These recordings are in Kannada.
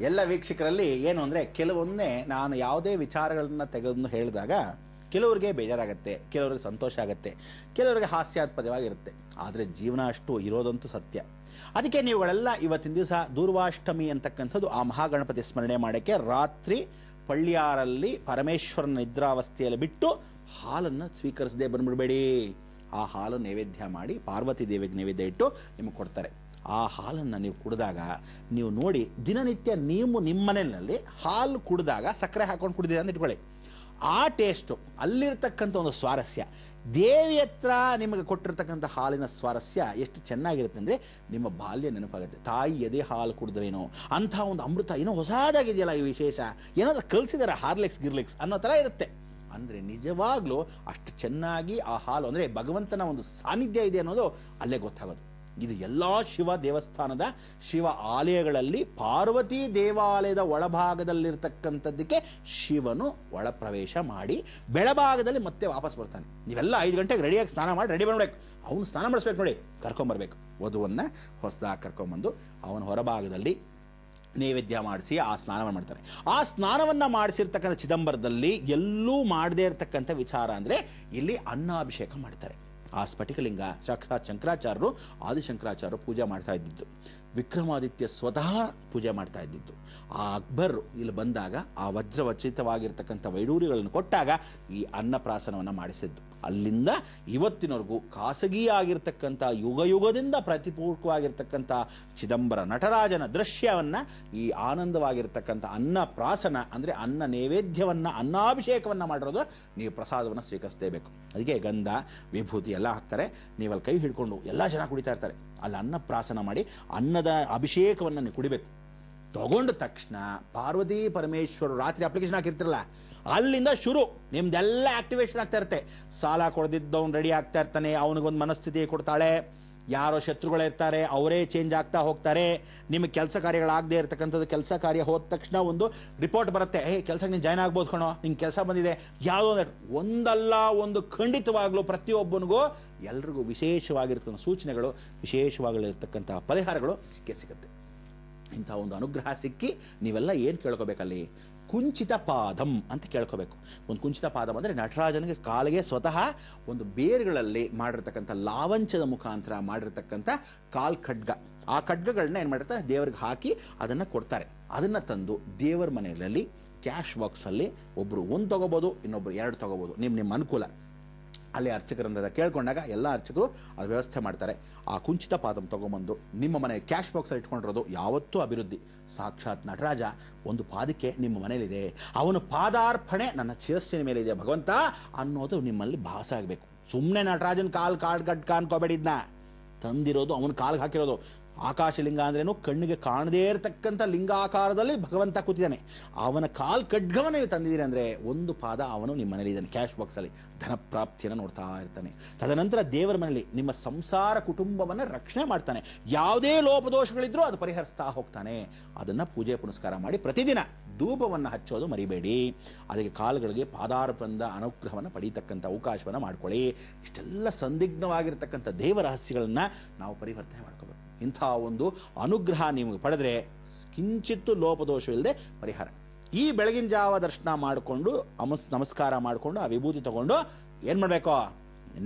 ಎಲ್ಲ ವೀಕ್ಷಕರಲ್ಲಿ ಏನು ಅಂದರೆ ಕೆಲವೊಮ್ಮೆ ನಾನು ಯಾವುದೇ ವಿಚಾರಗಳನ್ನ ತೆಗೆದು ಹೇಳಿದಾಗ ಕೆಲವರಿಗೆ ಬೇಜಾರಾಗತ್ತೆ, ಕೆಲವರಿಗೆ ಸಂತೋಷ ಆಗುತ್ತೆ, ಕೆಲವರಿಗೆ ಹಾಸ್ಯಾಸ್ಪದವಾಗಿರುತ್ತೆ. ಆದರೆ ಜೀವನ ಅಷ್ಟು ಇರೋದಂತೂ ಸತ್ಯ. ಅದಕ್ಕೆ ನೀವುಗಳೆಲ್ಲ ಇವತ್ತಿನ ದಿವಸ ದೂರ್ವಾಷ್ಟಮಿ ಅಂತಕ್ಕಂಥದ್ದು ಆ ಮಹಾಗಣಪತಿ ಸ್ಮರಣೆ ಮಾಡೋಕ್ಕೆ ರಾತ್ರಿ ಪಳ್ಳಿಯಾರಲ್ಲಿ ಪರಮೇಶ್ವರನ ನಿದ್ರಾವಸ್ಥೆಯಲ್ಲಿ ಬಿಟ್ಟು ಹಾಲನ್ನು ಸ್ವೀಕರಿಸದೆ ಬಂದ್ಬಿಡಬೇಡಿ. ಆ ಹಾಲು ನೈವೇದ್ಯ ಮಾಡಿ ಪಾರ್ವತಿ ದೇವಿಗೆ ನೈವೇದ್ಯ ಇಟ್ಟು ನಿಮಗೆ ಕೊಡ್ತಾರೆ. ಆ ಹಾಲನ್ನು ನೀವು ಕುಡಿದಾಗ ನೀವು ನೋಡಿ, ದಿನನಿತ್ಯ ನೀವು ನಿಮ್ಮ ಮನೆಯಲ್ಲಿ ಹಾಲು ಕುಡಿದಾಗ ಸಕ್ಕರೆ ಹಾಕೊಂಡು ಕುಡಿದಿದೆ ಅಂತ ಇಟ್ಕೊಳ್ಳಿ. ಆ ಟೇಸ್ಟು, ಅಲ್ಲಿರ್ತಕ್ಕಂಥ ಒಂದು ಸ್ವಾರಸ್ಯ, ದೇವಿ ಹತ್ರ ನಿಮಗೆ ಕೊಟ್ಟಿರ್ತಕ್ಕಂಥ ಹಾಲಿನ ಸ್ವಾರಸ್ಯ ಎಷ್ಟು ಚೆನ್ನಾಗಿರುತ್ತೆ ಅಂದರೆ ನಿಮ್ಮ ಬಾಲ್ಯ ನೆನಪಾಗುತ್ತೆ. ತಾಯಿ ಎದೆ ಹಾಲು ಕುಡಿದ್ರೇನೋ ಅಂಥ ಒಂದು ಅಮೃತ ಏನೋ ಹೊಸದಾಗಿದೆಯಲ್ಲ, ಈ ವಿಶೇಷ ಏನಾದ್ರೂ ಕಲಿಸಿದಾರೆ ಹಾರ್ಲಿಕ್ಸ್ ಗಿರ್ಲಿಕ್ಸ್ ಅನ್ನೋ ಥರ ಇರುತ್ತೆ. ಅಂದರೆ ನಿಜವಾಗ್ಲೂ ಅಷ್ಟು ಚೆನ್ನಾಗಿ ಆ ಹಾಲು ಅಂದರೆ ಭಗವಂತನ ಒಂದು ಸಾನ್ನಿಧ್ಯ ಇದೆ ಅನ್ನೋದು ಅಲ್ಲೇ ಗೊತ್ತಾಗೋದು. ಇದು ಎಲ್ಲ ಶಿವ ದೇವಸ್ಥಾನದ ಶಿವ ಆಲಯಗಳಲ್ಲಿ ಪಾರ್ವತಿ ದೇವಾಲಯದ ಒಳಭಾಗದಲ್ಲಿರ್ತಕ್ಕಂಥದ್ದಕ್ಕೆ ಶಿವನು ಒಳಪ್ರವೇಶ ಮಾಡಿ ಬೆಳಭಾಗದಲ್ಲಿ ಮತ್ತೆ ವಾಪಸ್ ಬರ್ತಾನೆ. ನೀವೆಲ್ಲ 5 ಗಂಟೆಗೆ ರೆಡಿಯಾಗಿ ಸ್ನಾನ ಮಾಡಿ ರೆಡಿ ಮಾಡಬೇಕು. ಅವನು ಸ್ನಾನ ಮಾಡಿಸ್ಬೇಕು ನೋಡಿ, ಕರ್ಕೊಂಬರ್ಬೇಕು. ವಧುವನ್ನ ಹೊಸದಾಗಿ ಕರ್ಕೊಂಬಂದು ಅವನ ಹೊರಭಾಗದಲ್ಲಿ ನೈವೇದ್ಯ ಮಾಡಿಸಿ ಆ ಸ್ನಾನವನ್ನು ಮಾಡ್ತಾರೆ. ಆ ಸ್ನಾನವನ್ನು ಮಾಡಿಸಿರ್ತಕ್ಕಂಥ ಚಿದಂಬರದಲ್ಲಿ ಎಲ್ಲೂ ಮಾಡದೇ ಇರತಕ್ಕಂಥ ವಿಚಾರ ಅಂದರೆ ಇಲ್ಲಿ ಅನ್ನಾಭಿಷೇಕ ಮಾಡ್ತಾರೆ. ಆ ಸ್ಫಟಿಕಲಿಂಗ ಸಾಕ್ಷಾತ್ ಶಂಕರಾಚಾರ್ಯರು, ಆದಿಶಂಕರಾಚಾರ್ಯರು ಪೂಜೆ ಮಾಡ್ತಾ ಇದ್ದಿದ್ದು, ವಿಕ್ರಮಾದಿತ್ಯ ಸ್ವತಃ ಪೂಜೆ ಮಾಡ್ತಾ ಇದ್ದಿದ್ದು. ಆ ಅಕ್ಬರ್ ಇಲ್ಲಿ ಬಂದಾಗ ಆ ವಜ್ರವಚಿತವಾಗಿರ್ತಕ್ಕಂಥ ವೈಡೂರ್ಯಗಳನ್ನು ಕೊಟ್ಟಾಗ ಈ ಅನ್ನಪ್ರಾಸನವನ್ನು ಮಾಡಿಸಿದ್ದು. ಅಲ್ಲಿಂದ ಇವತ್ತಿನವರೆಗೂ ಖಾಸಗಿಯಾಗಿರ್ತಕ್ಕಂಥ ಯುಗದಿಂದ ಪ್ರತಿಪೂರ್ವಕವಾಗಿರ್ತಕ್ಕಂಥ ಚಿದಂಬರ ನಟರಾಜನ ದೃಶ್ಯವನ್ನು ಈ ಆನಂದವಾಗಿರ್ತಕ್ಕಂಥ ಅನ್ನಪ್ರಾಸನ ಅಂದರೆ ಅನ್ನ ನೈವೇದ್ಯವನ್ನು ಅನ್ನಾಭಿಷೇಕವನ್ನು ಮಾಡಿರೋದು ನೀವು ಪ್ರಸಾದವನ್ನು ಸ್ವೀಕರಿಸಲೇಬೇಕು. ಅದಕ್ಕೆ ಗಂಧ ವಿಭೂತಿ ಎಲ್ಲ ಹಾಕ್ತಾರೆ. ನೀವಲ್ಲಿ ಕೈ ಹಿಡ್ಕೊಂಡು ಎಲ್ಲ ಜನ ಕುಡಿತಾ ಇರ್ತಾರೆ. ಅಲ್ಲಿ ಅನ್ನಪ್ರಾಸನ ಮಾಡಿ ಅನ್ನದ ಅಭಿಷೇಕವನ್ನು ನೀವು ಕುಡಿಬೇಕು. ತಗೊಂಡ ತಕ್ಷಣ ಪಾರ್ವತಿ ಪರಮೇಶ್ವರರು ರಾತ್ರಿ ಅಪ್ಲಿಕೇಶನ್ ಹಾಕಿರ್ತಿರಲ್ಲ, ಅಲ್ಲಿಂದ ಶುರು ನಿಮ್ದೆಲ್ಲ ಆಕ್ಟಿವೇಶನ್ ಆಗ್ತಾ ಇರುತ್ತೆ. ಸಾಲ ಕೊಡದಿದ್ದವನು ರೆಡಿ ಆಗ್ತಾ ಇರ್ತಾನೆ, ಅವನಿಗೊಂದು ಮನಸ್ಥಿತಿ ಕೊಡ್ತಾಳೆ. ಯಾರೋ ಶತ್ರುಗಳಿರ್ತಾರೆ, ಅವರೇ ಚೇಂಜ್ ಆಗ್ತಾ ಹೋಗ್ತಾರೆ. ನಿಮಗೆ ಕೆಲಸ ಕಾರ್ಯಗಳಾಗದೇ ಇರತಕ್ಕಂಥದ್ದು ಕೆಲಸ ಕಾರ್ಯ ಹೋದ ತಕ್ಷಣ ಒಂದು ರಿಪೋರ್ಟ್ ಬರುತ್ತೆ, ಕೆಲಸಕ್ಕೆ ನೀನು ಜಾಯ್ನ್ ಆಗ್ಬೋದು ಕಣೋ, ನಿಂಗೆ ಕೆಲಸ ಬಂದಿದೆ. ಯಾವುದೋ ಒಂದಲ್ಲ ಒಂದು ಖಂಡಿತವಾಗ್ಲೂ ಪ್ರತಿಯೊಬ್ಬನಿಗೂ ಎಲ್ರಿಗೂ ವಿಶೇಷವಾಗಿರ್ತಕ್ಕಂಥ ಸೂಚನೆಗಳು, ವಿಶೇಷವಾಗಿರ್ತಕ್ಕಂಥ ಪರಿಹಾರಗಳು ಸಿಗುತ್ತೆ. ಇಂಥ ಒಂದು ಅನುಗ್ರಹ ಸಿಕ್ಕಿ ನೀವೆಲ್ಲ ಏನು ಕೇಳ್ಕೋಬೇಕಲ್ಲಿ? ಕುಂಚಿತ ಪಾದಂ ಅಂತ ಕೇಳ್ಕೋಬೇಕು. ಒಂದು ಕುಂಚಿತ ಪಾದಂ ಅಂದರೆ ನಟರಾಜನಿಗೆ ಕಾಲಿಗೆ ಸ್ವತಃ ಒಂದು ಬೇರುಗಳಲ್ಲಿ ಮಾಡಿರ್ತಕ್ಕಂಥ ಲಾವಂಚದ ಮುಖಾಂತರ ಮಾಡಿರ್ತಕ್ಕಂಥ ಕಾಲ್ ಖಡ್ಗ. ಆ ಖಡ್ಗಗಳನ್ನ ಏನು ಮಾಡಿರ್ತಾರೆ, ದೇವರಿಗೆ ಹಾಕಿ ಅದನ್ನು ಕೊಡ್ತಾರೆ. ಅದನ್ನು ತಂದು ದೇವರ ಮನೆಯಲ್ಲಿ ಕ್ಯಾಶ್ ಬಾಕ್ಸಲ್ಲಿ ಒಬ್ಬರು 1 ತಗೋಬೋದು, ಇನ್ನೊಬ್ರು 2 ತಗೋಬೋದು, ನಿಮ್ಮ ಅನುಕೂಲ. ಅಲ್ಲಿ ಅರ್ಚಕರಿಂದ ಕೇಳ್ಕೊಂಡಾಗ ಎಲ್ಲ ಅರ್ಚಕರು ಅದು ವ್ಯವಸ್ಥೆ ಮಾಡ್ತಾರೆ. ಆ ಕುಂಚಿತ ಪಾದಂ ತಗೊಂಬಂದು ನಿಮ್ಮ ಮನೆ ಕ್ಯಾಶ್ ಬಾಕ್ಸಲ್ಲಿ ಇಟ್ಕೊಂಡಿರೋದು ಯಾವತ್ತೂ ಅಭಿವೃದ್ಧಿ. ಸಾಕ್ಷಾತ್ ನಟರಾಜ ಒಂದು ಪಾದಕ್ಕೆ ನಿಮ್ಮ ಮನೇಲಿದೆ, ಅವನ ಪಾದಾರ್ಪಣೆ ನನ್ನ ಶಿರಸ್ಸಿನ ಮೇಲೆ ಇದೆ ಭಗವಂತ ಅನ್ನೋದು ನಿಮ್ಮಲ್ಲಿ ಭಾಸ ಆಗಬೇಕು. ಸುಮ್ಮನೆ ನಟರಾಜನ ಕಾಲ್ಗಡ್ಕ ಅನ್ಕೋಬೇಡಿದ್ನ, ತಂದಿರೋದು ಅವನ ಕಾಲ್ಗೆ ಹಾಕಿರೋದು. ಆಕಾಶಲಿಂಗ ಅಂದ್ರೇನು, ಕಣ್ಣಿಗೆ ಕಾಣದೇ ಇರತಕ್ಕಂಥ ಲಿಂಗಾಕಾರದಲ್ಲಿ ಭಗವಂತ ಕೂತಿದ್ದಾನೆ. ಅವನ ಕಾಲ್ ಖಡ್ಗವನ್ನು ನೀವು ತಂದಿದ್ದೀರಿ ಅಂದರೆ ಒಂದು ಪಾದ ಅವನು ನಿಮ್ಮ ಮನೇಲಿ ಇದ್ದಾನೆ. ಕ್ಯಾಶ್ ಬಾಕ್ಸಲ್ಲಿ ಧನ ಪ್ರಾಪ್ತಿಯನ್ನು ನೋಡ್ತಾ ಇರ್ತಾನೆ. ತದನಂತರ ದೇವರ ಮನೆಯಲ್ಲಿ ನಿಮ್ಮ ಸಂಸಾರ ಕುಟುಂಬವನ್ನು ರಕ್ಷಣೆ ಮಾಡ್ತಾನೆ. ಯಾವುದೇ ಲೋಪದೋಷಗಳಿದ್ರೂ ಅದು ಪರಿಹರಿಸ್ತಾ ಹೋಗ್ತಾನೆ. ಅದನ್ನು ಪೂಜೆ ಪುನಸ್ಕಾರ ಮಾಡಿ ಪ್ರತಿದಿನ ಧೂಪವನ್ನು ಹಚ್ಚೋದು ಮರಿಬೇಡಿ. ಅದಕ್ಕೆ ಕಾಲುಗಳಿಗೆ ಪಾದಾರ್ಪಣದ ಅನುಗ್ರಹವನ್ನು ಪಡೀತಕ್ಕಂಥ ಅವಕಾಶವನ್ನು ಮಾಡ್ಕೊಳ್ಳಿ. ಇಷ್ಟೆಲ್ಲ ಸಂದಿಗ್ಧವಾಗಿರ್ತಕ್ಕಂಥ ದೇವ ರಹಸ್ಯಗಳನ್ನು ನಾವು ಪರಿವರ್ತನೆ ಮಾಡ್ಕೋಬೇಕು. ಇಂಥ ಒಂದು ಅನುಗ್ರಹ ನಿಮಗೆ ಪಡೆದ್ರೆ ಕಿಂಚಿತ್ತು ಲೋಪದೋಷವಿಲ್ಲದೆ ಪರಿಹಾರ. ಈ ಬೆಳಗಿನ ಜಾವ ದರ್ಶನ ಮಾಡಿಕೊಂಡು ನಮಸ್ಕಾರ ಮಾಡಿಕೊಂಡು ಆ ವಿಭೂತಿ ತಗೊಂಡು ಏನು ಮಾಡಬೇಕು,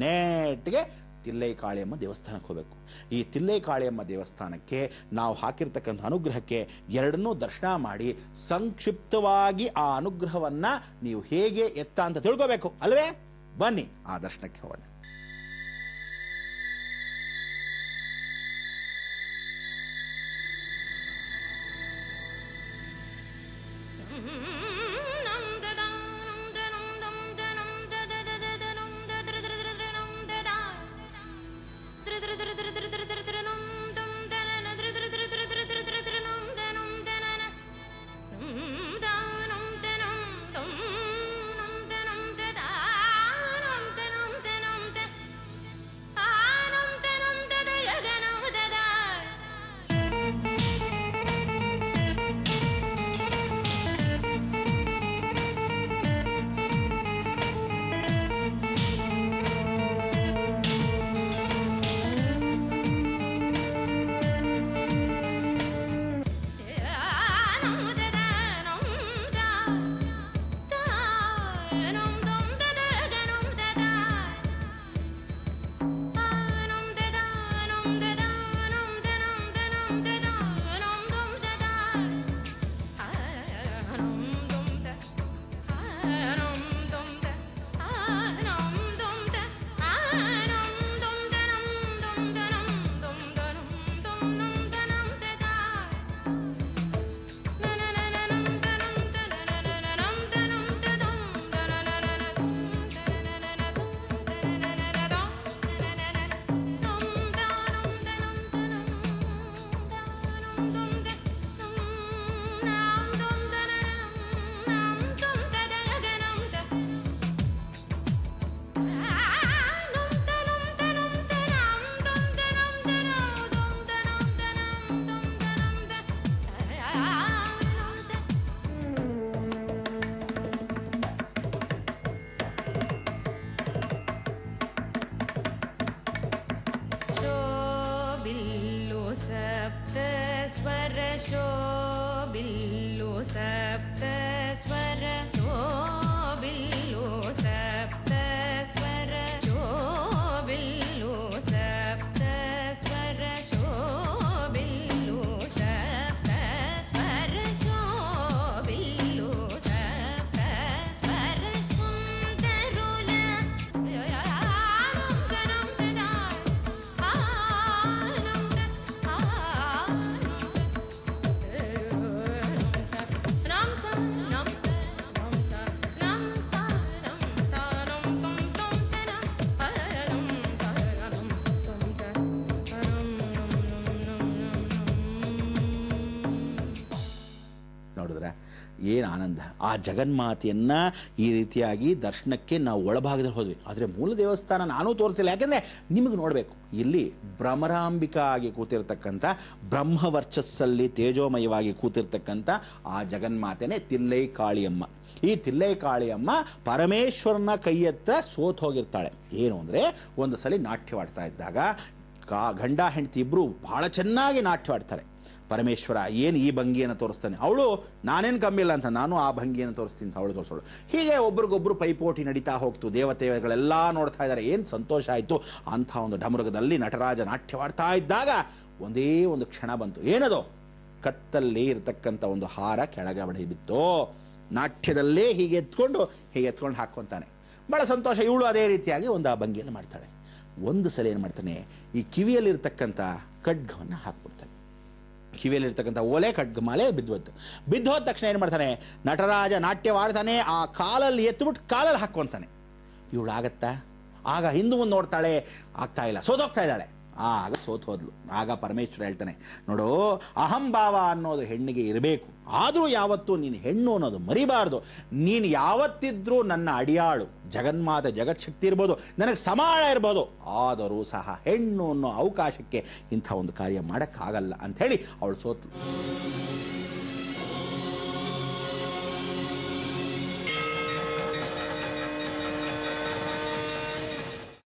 ನೇಟಿಗೆ ತಿಲ್ಲೈ ಕಾಳಿಯಮ್ಮ ದೇವಸ್ಥಾನಕ್ಕೆ ಹೋಗಬೇಕು. ಈ ತಿಲ್ಲೈ ಕಾಳಿಯಮ್ಮ ದೇವಸ್ಥಾನಕ್ಕೆ ನಾವು ಹಾಕಿರ್ತಕ್ಕಂಥ ಅನುಗ್ರಹಕ್ಕೆ ಎರಡನ್ನೂ ದರ್ಶನ ಮಾಡಿ ಸಂಕ್ಷಿಪ್ತವಾಗಿ ಆ ಅನುಗ್ರಹವನ್ನು ನೀವು ಹೇಗೆ ಎತ್ತ ಅಂತ ತಿಳ್ಕೋಬೇಕು ಅಲ್ವೇ? ಬನ್ನಿ ಆ ದರ್ಶನಕ್ಕೆ ಹೋಗೋಣ. ಏನು ಆನಂದ. ಆ ಜಗನ್ಮಾತೆಯನ್ನ ಈ ರೀತಿಯಾಗಿ ದರ್ಶನಕ್ಕೆ ನಾವು ಒಳಭಾಗದಲ್ಲಿ ಹೋದ್ವಿ. ಆದರೆ ಮೂಲ ದೇವಸ್ಥಾನ ನಾನೂ ತೋರಿಸಿಲ್ಲ, ಯಾಕೆಂದ್ರೆ ನಿಮಗೆ ನೋಡಬೇಕು. ಇಲ್ಲಿ ಭ್ರಮರಾಂಬಿಕಾ ಆಗಿ ಕೂತಿರ್ತಕ್ಕಂಥ, ಬ್ರಹ್ಮವರ್ಚಸ್ಸಲ್ಲಿ ತೇಜೋಮಯವಾಗಿ ಕೂತಿರ್ತಕ್ಕಂಥ ಆ ಜಗನ್ಮಾತೆನೇ ತಿಲ್ಲೈ ಕಾಳಿಯಮ್ಮ. ಈ ತಿಲ್ಲೈ ಕಾಳಿಯಮ್ಮ ಪರಮೇಶ್ವರನ ಕೈ ಹತ್ರ ಸೋತ್ ಹೋಗಿರ್ತಾಳೆ. ಏನು ಅಂದರೆ, ಒಂದು ಸಲ ನಾಟ್ಯವಾಡ್ತಾ ಇದ್ದಾಗ ಗಂಡ ಹೆಂಡತಿ ಇಬ್ರು ಬಹಳ ಚೆನ್ನಾಗಿ ನಾಟ್ಯವಾಡ್ತಾರೆ. ಪರಮೇಶ್ವರ ಏನು ಈ ಭಂಗಿಯನ್ನು ತೋರಿಸ್ತಾನೆ, ಅವಳು ನಾನೇನು ಕಮ್ಮಿ ಇಲ್ಲ ಅಂತ, ನಾನು ಆ ಭಂಗಿಯನ್ನು ತೋರಿಸ್ತೀನಿ ಅಂತ ಅವಳು ತೋರಿಸೋಳು. ಹೀಗೆ ಒಬ್ರಿಗೊಬ್ರು ಪೈಪೋಟಿ ನಡೀತಾ ಹೋಗ್ತು. ದೇವತೆಗಳೆಲ್ಲ ನೋಡ್ತಾ ಇದ್ದಾರೆ, ಏನು ಸಂತೋಷ ಆಯಿತು. ಅಂಥ ಒಂದು ಢಮರುಗದಲ್ಲಿ ನಟರಾಜ ನಾಟ್ಯವಾಡ್ತಾ ಇದ್ದಾಗ ಒಂದೇ ಒಂದು ಕ್ಷಣ ಬಂತು. ಏನದು? ಕತ್ತಲ್ಲಿ ಇರತಕ್ಕಂಥ ಒಂದು ಹಾರ ಕೆಳಗೆ ಬಡಿ ಬಿತ್ತು. ನಾಟ್ಯದಲ್ಲೇ ಹೀಗೆ ಎತ್ಕೊಂಡು ಹಾಕ್ಕೊಂತಾನೆ. ಬಹಳ ಸಂತೋಷ. ಇವಳು ಅದೇ ರೀತಿಯಾಗಿ ಒಂದು ಆ ಭಂಗಿಯನ್ನು ಮಾಡ್ತಾಳೆ. ಒಂದು ಸಲ ಏನು ಮಾಡ್ತಾನೆ, ಈ ಕಿವಿಯಲ್ಲಿರ್ತಕ್ಕಂಥ ಖಡ್ಗವನ್ನು ಹಾಕ್ಬಿಡ್ತಾನೆ. ಕಿವಿಯಲ್ಲಿರ್ತಕ್ಕಂಥ ಓಲೆ ಖಡ್ಗಮಾಲೆ ಬಿದ್ದೋದ ತಕ್ಷಣ ಏನು ಮಾಡ್ತಾನೆ, ನಟರಾಜ ನಾಟ್ಯವಾಡ್ತಾನೆ. ಆ ಕಾಲಲ್ಲಿ ಎತ್ಬಿಟ್ಟು ಕಾಲಲ್ಲಿ ಹಾಕ್ಕೊಂತಾನೆ. ಇವಳು ಆಗತ್ತಾ? ಆಗ ಹಿಂದೆ ಮುಂದೆ ನೋಡ್ತಾಳೆ, ಆಗ್ತಾ ಇಲ್ಲ, ಸೋತೋಗ್ತಾ ಇದ್ದಾಳೆ. ಆಗ ಸೋತ್ ಹೋದ್ಲು. ಆಗ ಪರಮೇಶ್ವರ ಹೇಳ್ತಾನೆ, ನೋಡು, ಅಹಂಭಾವ ಅನ್ನೋದು ಹೆಣ್ಣಿಗೆ ಇರಬೇಕು, ಆದರೂ ಯಾವತ್ತೂ ನೀನು ಹೆಣ್ಣು ಅನ್ನೋದು ಮರಿಬಾರ್ದು. ನೀನು ಯಾವತ್ತಿದ್ರೂ ನನ್ನ ಅಡಿಯಾಳು, ಜಗನ್ಮಾತೆ ಜಗತ್ಶಕ್ತಿ ಇರ್ಬೋದು, ನನಗೆ ಸಮಾಳ ಇರ್ಬೋದು, ಆದರೂ ಸಹ ಹೆಣ್ಣು ಅನ್ನೋ ಅವಕಾಶಕ್ಕೆ ಇಂಥ ಒಂದು ಕಾರ್ಯ ಮಾಡೋಕ್ಕಾಗಲ್ಲ ಅಂಥೇಳಿ ಅವಳು ಸೋತ್ಲು.